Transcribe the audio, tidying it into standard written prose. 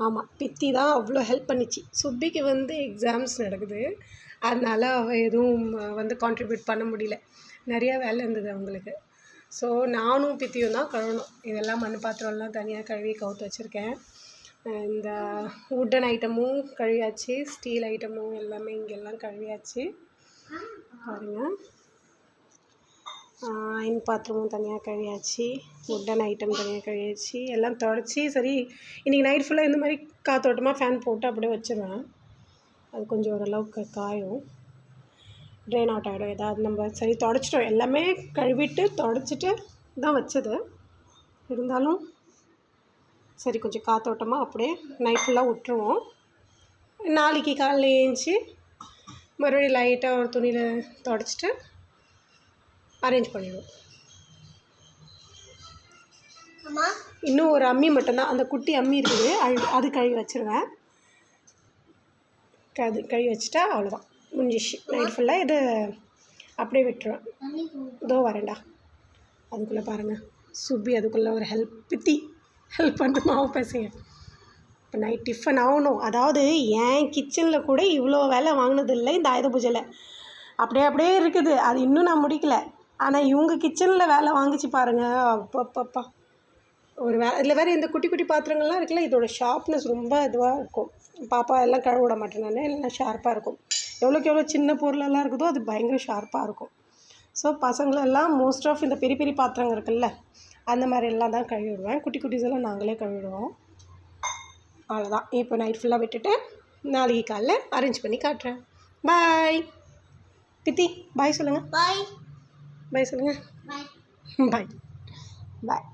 ஆமாம், பித்தி தான் அவ்வளோ ஹெல்ப் பண்ணிச்சு. சுப்பிக்கு வந்து எக்ஸாம்ஸ் நடக்குது, அதனால் அவள் எதுவும் வந்து கான்ட்ரிபியூட் பண்ண முடியல. நிறையா வேலை இருந்தது அவங்களுக்கு. ஸோ நானும் பித்தியும் தான் கழுவணும். இதெல்லாம் மண் பாத்திரம்லாம் தனியாக கழுவி கவுத்து வச்சுருக்கேன். இந்த வுட்டன் ஐட்டமும் கழுவியாச்சு, ஸ்டீல் ஐட்டமும் எல்லாமே இங்கெல்லாம் கழுவியாச்சு. பாருங்கள், அயன் பாத்திரமும் தனியாக கழுவியாச்சு, வுட்டன் ஐட்டம் தனியாக கழுவியாச்சு, எல்லாம் தொடச்சி சரி இன்றைக்கி நைட் ஃபுல்லாக இந்த மாதிரி காற்றோட்டமாக ஃபேன் போட்டு அப்படியே வச்சுருவேன். அது கொஞ்சம் ஓரளவுக்கு காயும், ட்ரெயின் அவுட் ஆகிடும். ஏதாவது நம்ம சரி தொடச்சிட்டோம், எல்லாமே கழுவிட்டு தொடச்சிட்டு தான் வச்சது. இருந்தாலும் சரி கொஞ்சம் காற்றோட்டமாக அப்படியே நைட் ஃபுல்லாக விட்டுருவோம். நாளைக்கு காலையில் ஏஞ்சி மறுபடியும் லைட்டாக ஒரு துணியில் தொடச்சிட்டு அரேஞ்ச் பண்ணிடுவோம். இன்னும் ஒரு அம்மி மட்டும்தான், அந்த குட்டி அம்மி இருக்குது, அது கழுவி வச்சுருவேன். அது கழுவி வச்சுட்டா அவ்வளோதான், முடிஞ்சிச்சு. நைட் ஃபுல்லாக இதை அப்படியே விட்டுருவேன். இதோ வரேன்டா. அதுக்குள்ளே பாருங்கள், சுப்பி அதுக்குள்ளே ஒரு பித்தி ஹெல்ப் பண்ணிட்டு மாவு பசங்க. இப்போ நைட் டிஃபன் ஆகணும். அதாவது என் கிச்சனில் கூட இவ்வளோ வேலை வாங்கினதில்லை இந்த ஆயுத பூஜையில். அப்படியே இருக்குது, அது இன்னும் நான் முடிக்கலை. ஆனால் இவங்க கிச்சனில் வேலை வாங்கிச்சு பாருங்கள், அப்பப்பப்பா ஒரு இதில் வேறு இந்த குட்டி குட்டி பாத்திரங்கள்லாம் இருக்குல்ல, இதோட ஷார்ப்னஸ் ரொம்ப இதுவாக இருக்கும். பாப்பா எல்லாம் கழுவ விட மாட்டேன் நான், எல்லாம் ஷார்ப்பாக இருக்கும். எவ்வளோக்கு எவ்வளோ சின்ன பொருளெல்லாம் இருக்குதோ அது பயங்கர ஷார்ப்பாக இருக்கும். ஸோ பசங்களெல்லாம் மோஸ்ட் ஆஃப் இந்த பெரிய பெரிய பாத்திரங்கள் இருக்குல்ல, அந்த மாதிரி எல்லாம் தான் கழுவிடுவேன். குட்டி குட்டிஸெல்லாம் நாங்களே கழுவிடுவோம். அவ்வளோதான். இப்போ நைட் ஃபுல்லாக விட்டுட்டு நாளைக்கு காலைல அரேஞ்ச் பண்ணி காட்டுறேன். பாய் பித்தி, பாய் சொல்லுங்கள். பாய் சொல்லுங்கள். பாய் பாய்.